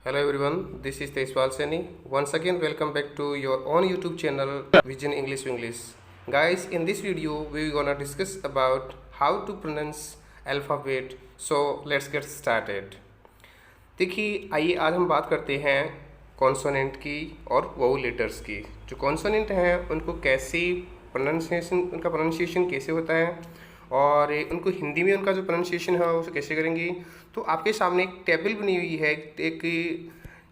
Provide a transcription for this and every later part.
Hello everyone, this is Tejpal Seni. Once again, welcome back to your own YouTube channel, Vision English to English. Guys, in this video, we're gonna discuss about how to pronounce alphabet. So let's get started. देखिए, आइए आज हम बात करते हैं consonant की और vowel letters की। जो कॉन्सोनेंट हैं उनको कैसे उनका प्रोनाउंसिएशन कैसे होता है और उनको हिंदी में उनका जो प्रोनाउंसिएशन है उसे कैसे करेंगे। तो आपके सामने एक टेबल बनी हुई है, एक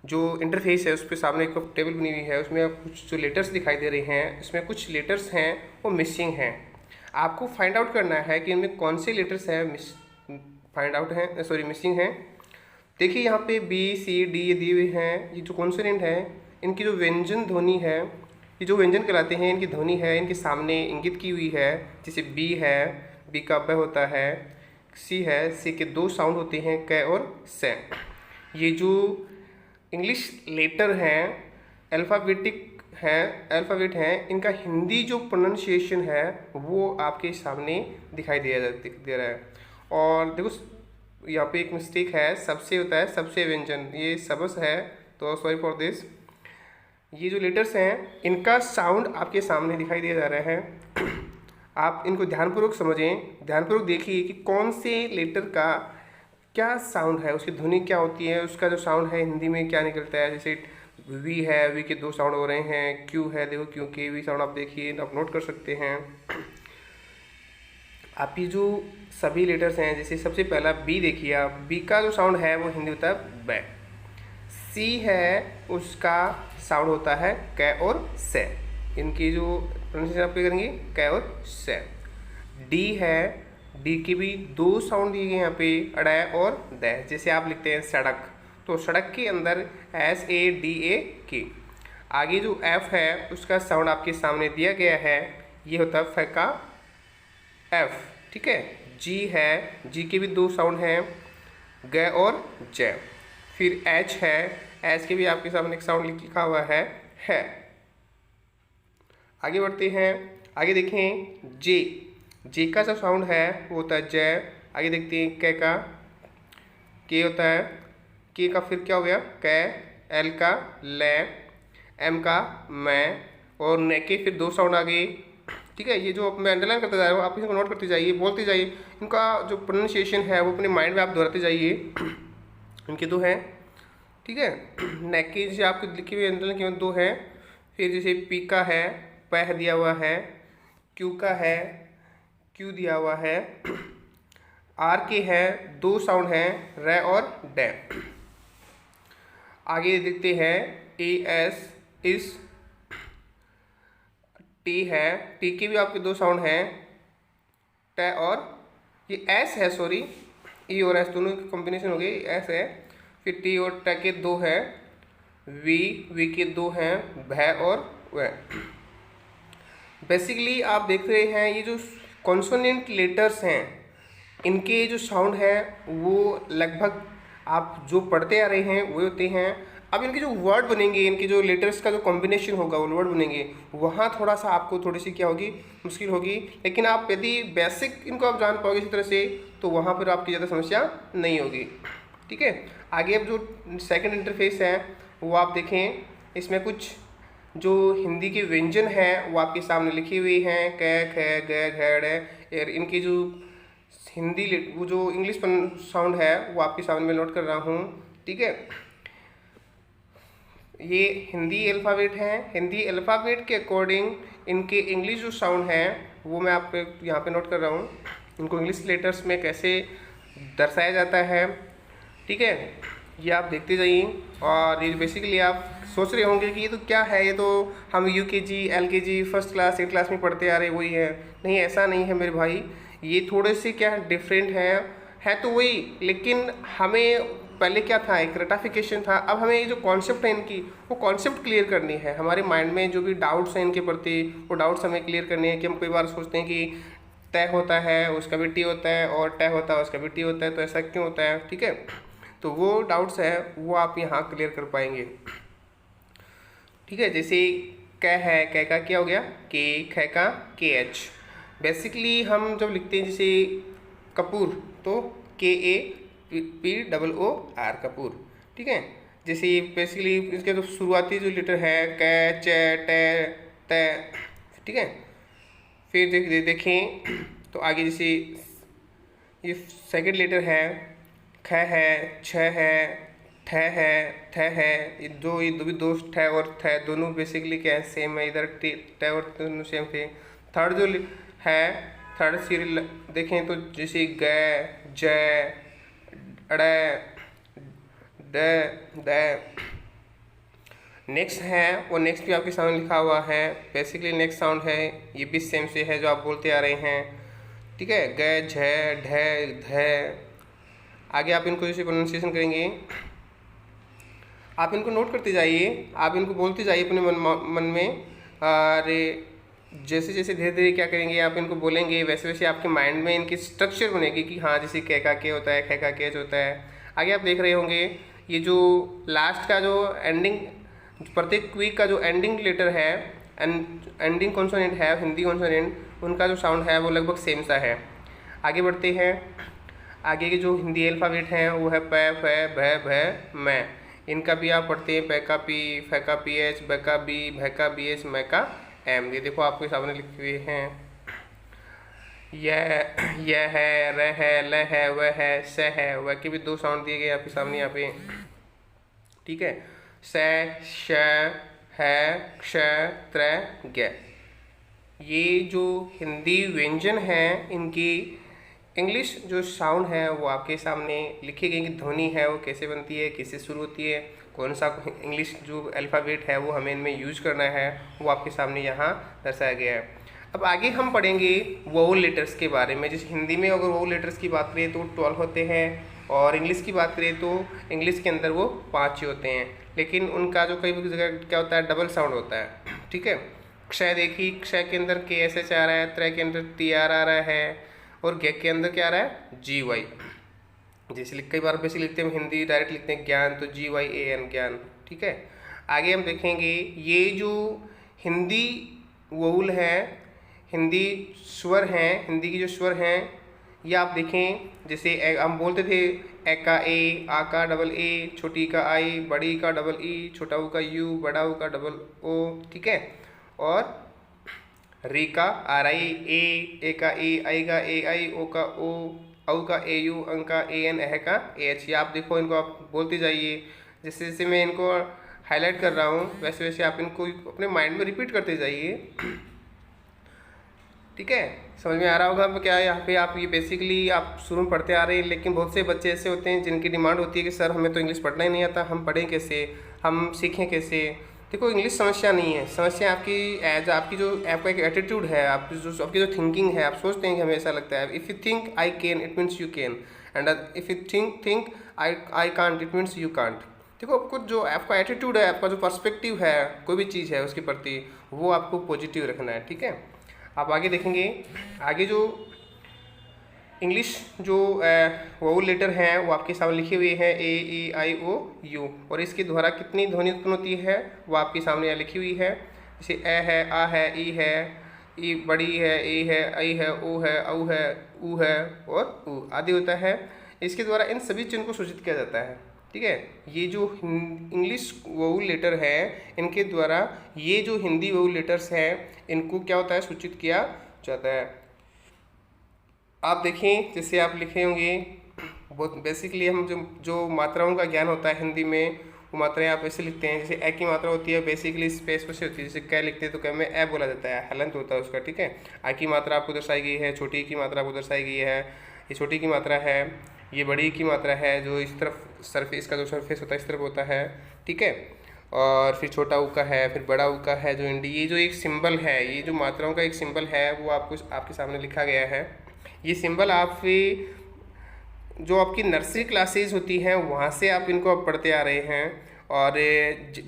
जो इंटरफेस है उस पर सामने एक टेबल बनी हुई है, उसमें कुछ जो लेटर्स दिखाई दे रहे हैं, इसमें कुछ लेटर्स हैं वो मिसिंग हैं। आपको फाइंड आउट करना है कि इनमें कौन से लेटर्स हैं मिसिंग हैं। देखिए यहाँ पे बी सी डी ये दिए हुए हैं। ये जो कॉन्सोनेंट है इनकी जो व्यंजन ध्वनि है, ये जो व्यंजन कहलाते हैं, इनकी ध्वनि है इनके सामने इंगित की हुई है। जैसे बी है, बी का ब होता है, सी है, सी के दो साउंड होते हैं क और से। ये जो इंग्लिश लेटर हैं अल्फ़ाबेट हैं, इनका हिंदी जो प्रोनाउंसिएशन है वो आपके सामने दिखाई दे रहा है। और देखो यहाँ पे एक मिस्टेक है, सबसे होता है सबसे व्यंजन, ये सबस है, तो सॉरी फॉर दिस। ये जो लेटर्स हैं इनका साउंड आपके सामने दिखाई दे जा रहा है। आप इनको ध्यानपूर्वक समझें, ध्यानपूर्वक देखिए कि कौन से लेटर का क्या साउंड है, उसकी ध्वनि क्या होती है, उसका जो साउंड है हिंदी में क्या निकलता है। जैसे वी है, वी के दो साउंड हो रहे हैं। क्यू है, देखो क्यू के वी साउंड आप देखिए, आप नोट कर सकते हैं। आप ये जो सभी लेटर्स हैं, जैसे सबसे पहला बी देखिए आप, बी का जो साउंड है वो हिंदी होता है बै। सी है, उसका साउंड होता है कै और से। इनकी जो प्रोनाउंसिएशन आप करेंगे कै और से। डी है, डी की भी दो साउंड दिए गए यहाँ पे, अड़ै और दै। जैसे आप लिखते हैं सड़क, तो सड़क के अंदर SADA। आगे जो एफ है उसका साउंड आपके सामने दिया गया है, ये होता है फे का एफ, ठीक है। जी है, जी के भी दो साउंड हैं ग और ज। फिर एच है, एच के भी आपके सामने एक साउंड लिखा हुआ है। आगे बढ़ते हैं, आगे देखें जे, जे का जो साउंड है वो होता है जय। आगे देखते हैं कै का, के होता है के का, फिर क्या हो गया कै, एल का ले, एम का मैं और ने के फिर दो साउंड आ गए, ठीक है। ये जो मैं अंडरलाइन करते जा रहा हूँ, आप इसको नोट करते जाइए, बोलते जाइए। इनका जो प्रोनाउंसिएशन है वो अपने माइंड में आप दोहराते जाइए। इनके दो हैं, ठीक है। ने के जैसे आपको लिखी हुई अंडरलाइन की दो हैं। फिर जैसे पी का है, पैह दिया हुआ है। क्यू का है, क्यू दिया हुआ है। आर के है, दो साउंड हैं रे और डे। आगे देखते हैं ए एस इस, टी है, टी के भी आपके दो साउंड हैं टे और ये एस है, सॉरी ई और एस दोनों की कॉम्बिनेशन हो गई, एस है। फिर टी और टे के दो हैं, वी के दो हैं भै और वह। बेसिकली आप देख रहे हैं ये जो कॉन्सोनेंट लेटर्स हैं इनके जो साउंड है वो लगभग आप जो पढ़ते आ रहे हैं वो होते हैं। अब इनके जो वर्ड बनेंगे, इनके जो लेटर्स का जो कॉम्बिनेशन होगा वो वर्ड बनेंगे, वहाँ थोड़ा सा आपको थोड़ी सी क्या होगी, मुश्किल होगी। लेकिन आप यदि बेसिक इनको आप जान पाओगे इसी तरह से तो वहाँ पर आपकी ज़्यादा समस्या नहीं होगी, ठीक है। आगे अब जो सेकंड इंटरफेस है वो आप देखें, इसमें कुछ जो हिंदी के व्यंजन हैं वो आपके सामने लिखे हुए हैं कै ख ग घ ड़। इनकी जो हिंदी वो जो इंग्लिश साउंड है वो आपके सामने मैं नोट कर रहा हूँ, ठीक है। ये हिंदी अल्फ़ाबेट हैं, हिंदी अल्फ़ाबेट के अकॉर्डिंग इनके इंग्लिश जो साउंड हैं वो मैं आपको यहाँ पे नोट कर रहा हूँ। इनको इंग्लिश लेटर्स में कैसे दर्शाया जाता है, ठीक है, ये आप देखते जाइए। और ये बेसिकली आप सोच रहे होंगे कि ये तो क्या है, ये तो हम UKG LKG first class second class में पढ़ते आ रहे वही है। नहीं, ऐसा नहीं है मेरे भाई, ये थोड़े से क्या डिफरेंट है तो वही, लेकिन हमें पहले क्या था, एक रटाफिकेशन था। अब हमें ये जो कॉन्सेप्ट है इनकी वो कॉन्सेप्ट क्लियर करनी है। हमारे माइंड में जो भी डाउट्स हैं इनके प्रति वो डाउट्स हमें क्लियर करने हैं। कि हम कई बार सोचते हैं कि तय होता है उसका भी टी होता है और तय होता है उसका भी टी होता है, तो ऐसा क्यों होता है, ठीक है। तो वो डाउट्स है वो आप यहाँ क्लियर कर पाएंगे, ठीक है। जैसे कै है, कै का क्या हो गया के, ख का KH। बेसिकली हम जब लिखते हैं जैसे कपूर तो KAPOOR कपूर, ठीक है। जैसे बेसिकली इसके तो शुरुआती जो लेटर है क, च, ट, त, ठीक है। फिर देखें तो आगे जैसे ये सेकंड लेटर है ख है, छ है, ठ है, थ है। ये दो भी दो ठ और थ दोनों बेसिकली क्या है, सेम है। इधर ट और दोनों सेम थे। थर्ड जो है, थर्ड सीरियल देखें तो जैसे ग, ज, ड़, द। नेक्स्ट है वो नेक्स्ट भी आपके सामने लिखा हुआ है। बेसिकली नेक्स्ट साउंड है, ये भी सेम से है जो आप बोलते आ रहे हैं, ठीक है। ग, झ, ढ, ध। आगे आप इनको जैसे प्रोनाउंसिएशन करेंगे, आप इनको नोट करते जाइए, आप इनको बोलते जाइए अपने मन में। अरे जैसे जैसे धीरे धीरे क्या करेंगे, आप इनको बोलेंगे, वैसे वैसे आपके माइंड में इनकी स्ट्रक्चर बनेगी कि हाँ जैसे कै का के होता है, खे का केच होता है। आगे आप देख रहे होंगे ये जो लास्ट का जो एंडिंग, प्रत्येक वीक का जो एंडिंग लेटर है, एंडिंग कॉन्सोनेंट है, हिंदी कॉन्सोनेंट, उनका जो साउंड है वो लगभग सेम सा है। आगे बढ़ते हैं। आगे के जो हिंदी अल्फ़ाबेट हैं वो है प, फ, भ, भ, मैं। इनका भी आप पढ़ते हैं, प का पी, फ का पी एच, ब का बी, भ का बी एच, म का एम। ये देखो आपके सामने लिखे हुए हैं। यह है, र है, ल है, व है, स है। व के भी दो साउंड दिए गए आपके सामने यहाँ पे, ठीक है। स, श, है, क्ष, त्र, ग। ये जो हिंदी व्यंजन हैं, इनकी इंग्लिश जो साउंड है वो आपके सामने लिखी गई कि ध्वनि है वो कैसे बनती है, कैसे शुरू होती है, कौन सा इंग्लिश जो अल्फ़ाबेट है वो हमें इनमें यूज करना है, वो आपके सामने यहाँ दर्शाया गया है। अब आगे हम पढ़ेंगे वोवल लेटर्स के बारे में। जैसे हिंदी में अगर वोवल लेटर्स की बात करें तो 12 होते हैं, और इंग्लिश की बात करें तो इंग्लिश के अंदर वो 5 ही होते हैं। लेकिन उनका जो कई जगह क्या होता है, डबल साउंड होता है, ठीक है। क्ष देखिए, क्ष के अंदर के एस एच आ रहा है, त्र के अंदर टी आर आ रहा है, और ग के अंदर क्या आ रहा है, जी वाई। जैसे कई बार वैसे लिखते हैं हिंदी डायरेक्ट लिखते हैं ज्ञान, तो जी वाई ए एन ज्ञान, ठीक है। आगे हम देखेंगे ये जो हिंदी वोवल है, हिंदी स्वर हैं, हिंदी के जो स्वर हैं, ये आप देखें। जैसे हम बोलते थे ए का ए, आ का डबल ए, छोटी का आई, बड़ी का डबल ई, छोटा ऊ का यू, बड़ा ऊ का डबल ओ, ठीक है। और री का आर आई, ए का ए, आई का ए आई, ओ का ओ, औ का ए यू, अंक का ए एन, एह का ए एच। ये आप देखो, इनको आप बोलते जाइए। जैसे जैसे मैं इनको हाईलाइट कर रहा हूँ वैसे वैसे आप इनको अपने माइंड में रिपीट करते जाइए, ठीक है। समझ में आ रहा होगा क्या है यहाँ पे। आप ये बेसिकली आप शुरू में पढ़ते आ रहे हैं, लेकिन बहुत से बच्चे ऐसे होते हैं जिनकी डिमांड होती है कि सर हमें तो इंग्लिश पढ़ना ही नहीं आता, हम पढ़ें कैसे, हम सीखें कैसे। देखो इंग्लिश समस्या नहीं है, समस्या आपकी एज आपकी जो आपका एक एटीट्यूड है, आपकी जो थिंकिंग है। आप सोचते हैं कि हमें ऐसा लगता है, if you think I can it means you can, and if you think I can't it means you can't. देखो आपको जो आपका एटीट्यूड है, आपका जो पर्सपेक्टिव है कोई भी चीज़ है उसके प्रति, वो आपको पॉजिटिव रखना है, ठीक है। आप आगे देखेंगे, आगे जो इंग्लिश जो वोवल लेटर हैं वो आपके सामने लिखे हुए हैं, ए ई आई ओ यू, और इसके द्वारा कितनी ध्वनि उत्पन्न होती है वो आपके सामने यहाँ लिखी हुई है। जैसे ए है, आ है, ई बड़ी है, ए है, आई है, ओ है, औ है, ऊ है, और ऊ आदि होता है। इसके द्वारा इन सभी चिन्ह को सूचित किया जाता है, ठीक है। ये जो इंग्लिश वोवल लेटर है, इनके द्वारा ये जो हिंदी वोवल लेटर्स हैं इनको क्या होता है, सूचित किया जाता है। आप देखें, जैसे आप लिखे होंगे, बहुत बेसिकली हम जो मात्राओं का ज्ञान होता है हिंदी में, वो मात्राएं आप ऐसे लिखते हैं। जैसे ए की मात्रा होती है बेसिकली स्पेस पर से होती है, जैसे कै लिखते हैं तो कै में ए बोला जाता है, हलंत होता है उसका, ठीक है। आ की मात्रा आपको दर्शाई गई है, छोटी की मात्रा आपको दर्शाई गई है, ये छोटी की मात्रा है, ये बड़ी की मात्रा है जो इस तरफ सरफेस का जो सरफेस होता है इस तरफ होता है, ठीक है। और फिर छोटा ऊ का है, फिर बड़ा ऊ का है जो इंडी। ये जो एक सिंबल है, ये जो मात्राओं का एक सिंबल है वो आपको आपके सामने लिखा गया है। ये सिंबल आप जो आपकी नर्सरी क्लासेज होती हैं वहाँ से आप इनको अब पढ़ते आ रहे हैं। और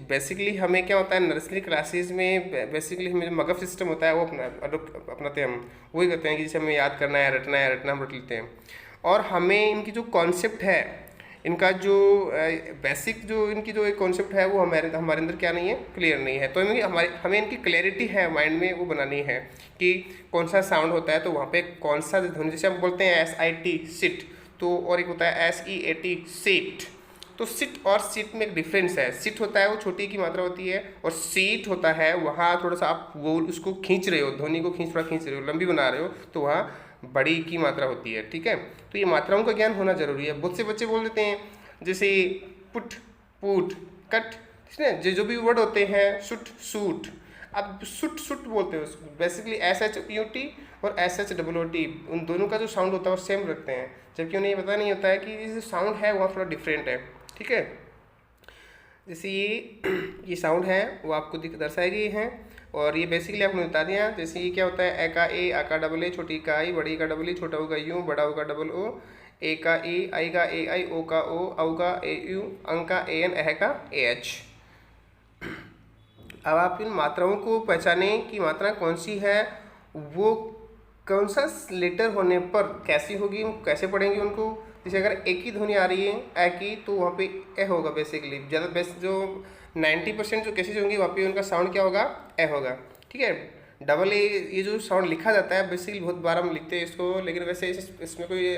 बेसिकली हमें क्या होता है, नर्सरी क्लासेज में बेसिकली हमें जो मगफ सिस्टम होता है वो अपनाते हैं, हम वही करते हैं कि जैसे हमें याद करना है, रटना है, रटना हम रट लेते हैं। और हमें इनकी जो कॉन्सेप्ट है, इनका जो बेसिक जो इनकी जो एक कॉन्सेप्ट है वो हमारे अंदर क्या नहीं है, क्लियर नहीं है। तो हमें इनकी क्लैरिटी है माइंड में वो बनानी है कि कौन सा साउंड होता है तो वहाँ पे कौन सा ध्वनि, जैसे हम बोलते हैं SIT सिट, तो और एक होता है SEAT सीट, तो सिट और सीट में एक डिफरेंस है। सिट होता है वो छोटी की मात्रा होती है, और सीट होता है वहाँ थोड़ा सा आप वो उसको खींच रहे हो, ध्वनि को थोड़ा खींच रहे हो, लंबी बना रहे हो, तो वहाँ बड़ी की मात्रा होती है। ठीक है, तो ये मात्राओं का ज्ञान होना जरूरी है। बहुत से बच्चे बोल देते हैं जैसे पुट, पुट, कट, ठीक है, जो भी वर्ड होते हैं, सुट, सूट, अब सुट सुट बोलते हैं उसको, बेसिकली SHUT और SHOOT, उन दोनों का जो साउंड होता है वो सेम रखते हैं, जबकि उन्हें ये पता नहीं होता है कि ये जो साउंड है वहाँ थोड़ा डिफरेंट है। ठीक है, जैसे ये साउंड है वो आपको दर्शाए गए हैं, और ये बेसिकली आपने बता दिया। जैसे ये क्या होता है, ए का ए, आ का डबल ए, छोटी का आई, बड़ी का डबल ई, छोटा ओ का यू, बड़ा ओ का डबल ओ, ए का ए, आई का ए आई, ओ का ओ, औ का ए यू, अंग का ए एन, एह का ए एच। अब आप इन मात्राओं को पहचाने की मात्रा कौन सी है, वो कौन सा लेटर होने पर कैसी होगी, कैसे पढ़ेंगे उनको। जैसे अगर एक ही ध्वनि आ रही है ए की, तो वहाँ पे ए होगा बेसिकली। ज़्यादा बेस्ट जो 90% जो केसेज होंगी वहाँ पे उनका साउंड क्या होगा, ए होगा। ठीक है, डबल ए ये जो साउंड लिखा जाता है बेसिकली बहुत बार हम लिखते हैं इसको, लेकिन वैसे इसमें कोई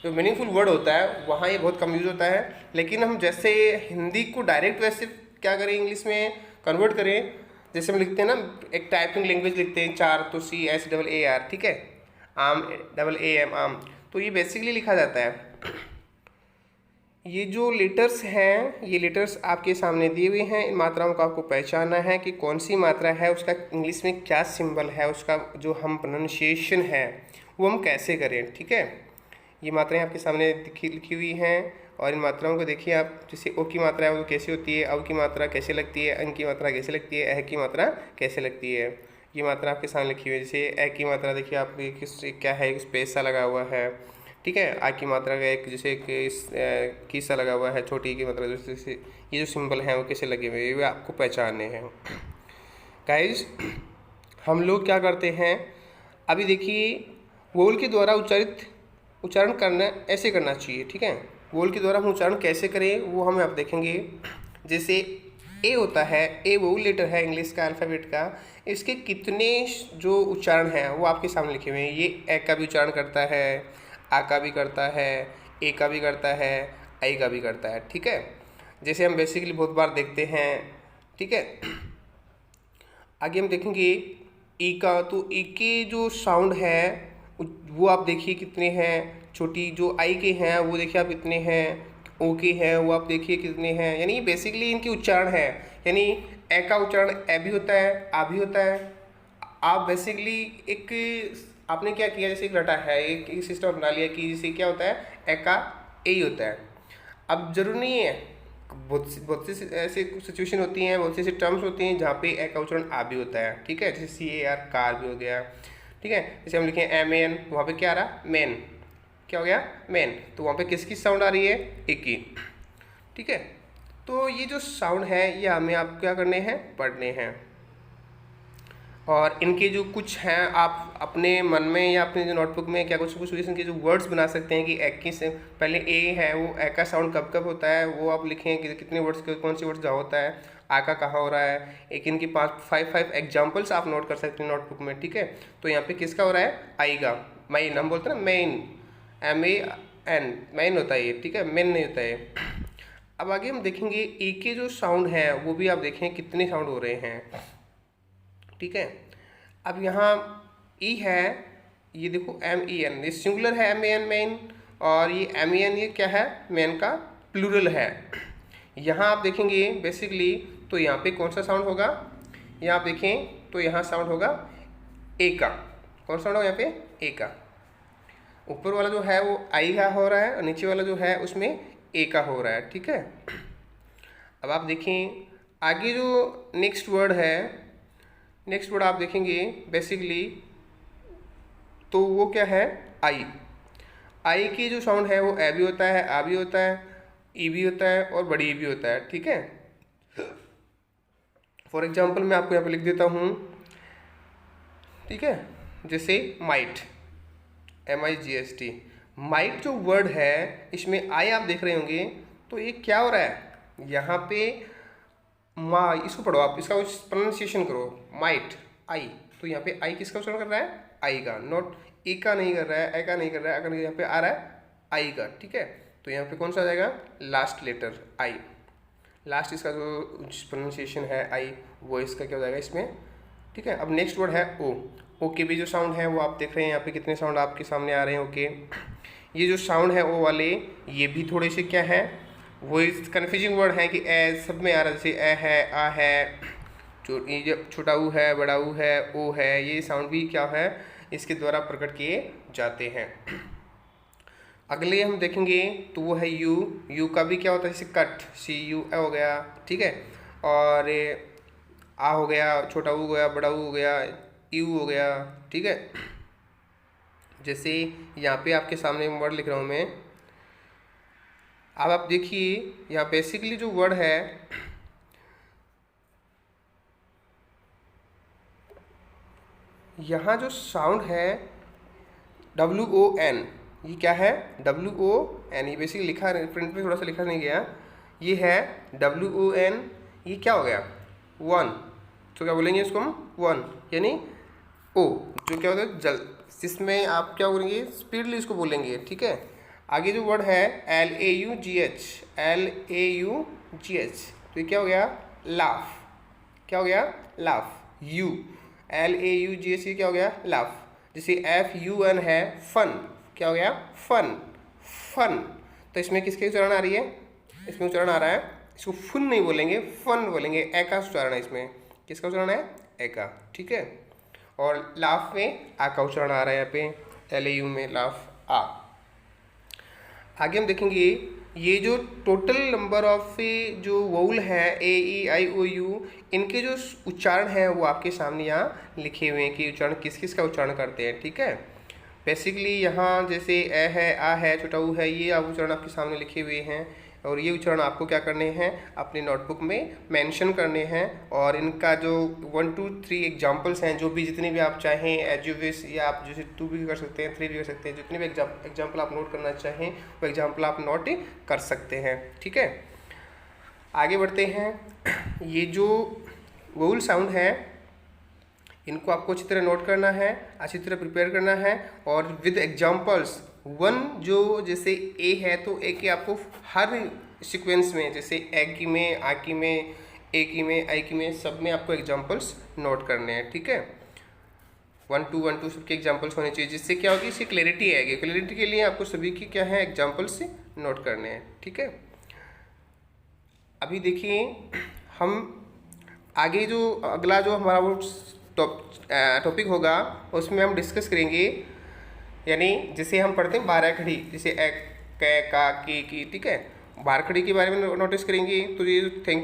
जो मीनिंगफुल वर्ड होता है वहाँ ये बहुत कम यूज होता है। लेकिन हम जैसे हिंदी को डायरेक्ट वैसे क्या करें, इंग्लिश में कन्वर्ट करें, जैसे हम लिखते हैं ना, एक टाइपिंग लैंग्वेज लिखते हैं 4, तो CHAAR, ठीक है, आम, AM, आम, तो ये बेसिकली लिखा जाता है। ये जो लेटर्स हैं, ये लेटर्स आपके सामने दिए हुए हैं। इन मात्राओं को आपको पहचानना है कि कौन सी मात्रा है, उसका इंग्लिश में क्या सिंबल है, उसका जो हम प्रोनाउंसिएशन है वो हम कैसे करें। ठीक है, ये मात्राएं आपके सामने लिखी हुई हैं, और इन मात्राओं को देखिए आप। जैसे ओ की मात्रा है वो कैसे होती है, औ की मात्रा कैसे लगती है, अंग की मात्रा कैसे लगती है, एह की मात्रा कैसे लगती है, ये मात्रा आपके सामने लिखी हुई है। जैसे ए की मात्रा देखिए आप, किस क्या है, एक स्पेस सा लगा हुआ है। ठीक है, आ की मात्रा का एक जैसे एक किस्सा लगा हुआ है, छोटी की मात्रा जैसे ये जो सिंबल हैं वो कैसे लगे हुए हैं, ये आपको पहचानने हैं। गाइस, हम लोग क्या करते हैं, अभी देखिए वोवल के द्वारा उच्चारण करना ऐसे करना चाहिए। ठीक है, वोवल के द्वारा हम उच्चारण कैसे करें वो हमें आप देखेंगे। जैसे ए होता है, ए वोवल लेटर है इंग्लिश का अल्फ़ाबेट का, इसके कितने जो उच्चारण हैं वो आपके सामने लिखे हुए हैं। ये ए का भी उच्चारण करता है, आ का भी करता है, ए का भी करता है, आई का भी करता है। ठीक है, जैसे हम बेसिकली बहुत बार देखते हैं। ठीक है, आगे हम देखेंगे ई का, तो ई के जो साउंड है वो आप देखिए कितने हैं। छोटी जो आई के हैं वो देखिए आप कितने हैं, ओ के हैं वो आप देखिए कितने हैं। यानी बेसिकली इनके उच्चारण है, यानी ए का उच्चारण ए भी होता है, आ भी होता है। आप बेसिकली एक आपने क्या किया, जैसे एक रटा है, एक सिस्टम बना लिया कि जैसे क्या होता है, ए का ए ही होता है। अब जरूरी नहीं है, बहुत सी ऐसे सिचुएशन होती हैं, बहुत सी ऐसी टर्म्स होती हैं जहाँ पे ए का उच्चारण आ भी होता है। ठीक है, जैसे CAR, कार भी हो गया। ठीक है, जैसे हम लिखें MAN, वहाँ पे क्या आ रहा, मैन, क्या हो गया, मैन, तो वहाँ पे किसकी साउंड आ रही है, एक की। ठीक है, तो ये जो साउंड है ये हमें आप क्या करने हैं, पढ़ने हैं। और इनके जो कुछ हैं आप अपने मन में या अपने जो नोटबुक में क्या कुछ इनके जो वर्ड्स बना सकते हैं कि एक की से पहले ए है, वो ए का साउंड कब कब होता है वो आप लिखें कि कितने वर्ड्स कौन से वर्ड्स जहाँ होता है, आ का कहाँ हो रहा है। एक इनकी 5 एग्जाम्पल्स आप नोट कर सकते हैं नोटबुक में। ठीक है, तो यहाँ पे किसका हो रहा है, आई का, मैन हम बोलते हैं ना, मेन, MAN, मैन होता है ये। ठीक है, मेन नहीं होता है। अब आगे हम देखेंगे ई के जो साउंड है वो भी आप देखें कितने साउंड हो रहे हैं। ठीक है, अब यहाँ ई है, ये देखो MEN, ये सिंगुलर है MAN, मैन, और ये MEN ये क्या है, मैन का प्लूरल है। यहाँ आप देखेंगे बेसिकली, तो यहाँ पे कौन सा साउंड होगा, यहाँ आप देखें तो यहाँ साउंड होगा ए का। कौन साउंड होगा यहाँ पे, ए का। ऊपर वाला जो है वो आई का हो रहा है, और नीचे वाला जो है उसमें ए का हो रहा है। ठीक है, अब आप देखें आगे जो नेक्स्ट वर्ड है, नेक्स्ट वर्ड आप देखेंगे बेसिकली, तो वो क्या है, आई। आई की जो साउंड है वो ए भी होता है, आ भी होता है, ई भी होता है, और बड़ी ई भी होता है। ठीक है, फॉर एग्जाम्पल मैं आपको यहाँ पे लिख देता हूँ। ठीक है, जैसे माइट, MIGHT, माइट जो वर्ड है इसमें आई आप देख रहे होंगे, तो ये क्या हो रहा है, यहाँ पे माँ, इसको पढ़ो आप, इसका प्रोनाउंसिएशन करो, माइट, आई, तो यहाँ पे आई किसका उच्चारण कर रहा है, आई का, नॉट ई का नहीं कर रहा है, ए का नहीं कर रहा है, अगर यहाँ पे आ रहा है आई का। ठीक है, तो यहाँ पे कौन सा आ जाएगा, लास्ट लेटर आई, लास्ट इसका जो प्रोनाउंसिएशन है आई, वो इसका क्या हो जाएगा इसमें, ठीक है। अब नेक्स्ट वर्ड है ओ। ओ के भी जो साउंड है वो आप देख रहे हैं यहाँ पे कितने साउंड आपके सामने आ रहे हैं ओके। ये जो साउंड है ओ वाले, ये भी थोड़े से क्या है, वो इस कन्फ्यूजिंग वर्ड है कि ए सब में आ रहा है, जैसे ए है, आ है, ये जो छोटा ऊ है, बड़ा ऊ है, ओ है, ये साउंड भी क्या है इसके द्वारा प्रकट किए जाते हैं। अगले हम देखेंगे तो वो है यू। यू का भी क्या होता है, जैसे कट, सी यू ए हो गया, ठीक है, और आ हो गया, छोटा ऊ हो गया, बड़ा ऊ हो गया, यू हो गया, ठीक है। जैसे यहाँ पे आपके सामने वर्ड लिख रहा हूँ मैं, अब आप देखिए यहाँ बेसिकली जो वर्ड है, यहाँ जो साउंड है WON, ये क्या है WON, ये बेसिकली लिखा प्रिंट में थोड़ा सा लिखा नहीं गया, ये है WON, ये क्या हो गया वन, तो क्या बोलेंगे इसको हम वन, यानी ओ जो क्या होता है जल, जिसमें आप क्या बोलेंगे स्पीडली इसको बोलेंगे, ठीक है। आगे जो वर्ड है LAUGH, LAUGH, तो ये क्या हो गया लाफ, क्या हो गया लाफ, यू LAUGH, ये क्या हो गया लाफ। जैसे FUN है फन, क्या हो गया फन, फन, तो इसमें किसकी उच्चारण आ रही है, इसमें उच्चारण आ रहा है, इसको फुन नहीं बोलेंगे फन बोलेंगे, ए का उच्चारण है इसमें, किसका उच्चारण है ए का, ठीक है। और लाफ में आ का उच्चारण आ रहा है यहाँ पे LAU में लाफ आ। आगे हम देखेंगे ये जो टोटल नंबर ऑफ जो वोवल है AEIOU, इनके जो उच्चारण है वो आपके सामने यहाँ लिखे हुए हैं कि उच्चारण किस किस का उच्चारण करते हैं, ठीक है। बेसिकली यहाँ जैसे ए है, आ है, छोटा ऊ है, ये आप उच्चारण आपके सामने लिखे हुए हैं, और ये उच्चारण आपको क्या करने हैं अपने नोटबुक में मेंशन करने हैं। और इनका जो 1 2 3 एग्जांपल्स हैं, जो भी जितने भी आप चाहें एज यू विश, या आप जैसे 2 भी कर सकते हैं, 3 भी कर सकते हैं, जितने भी एग्जाम्पल आप नोट करना चाहें वो एग्जाम्पल आप नोट कर सकते हैं, ठीक है। आगे बढ़ते हैं। ये जो वोवल साउंड है इनको आपको अच्छी तरह नोट करना है, अच्छी तरह प्रिपेयर करना है, और विद एग्जांपल्स वन, जो जैसे ए है तो ए के आपको हर सीक्वेंस में, जैसे ए की में, आ की में, ए की में, आई की में, सब में आपको एग्जांपल्स नोट करने हैं, ठीक है। 1 2 1 2 सबके एग्जांपल्स होने चाहिए, जिससे क्या होगी इसकी क्लैरिटी आएगी। क्लैरिटी के लिए आपको सभी की क्या है एग्जांपल्स नोट करने हैं, ठीक है। अभी देखिए हम आगे जो अगला जो हमारा वो टॉपिक होगा उसमें हम डिस्कस करेंगे, यानी जैसे हम पढ़ते हैं 12 खड़ी, जैसे ए, कै, का, की, ठीक है, 12 खड़ी के बारे में नोटिस करेंगे। तो ये थैंक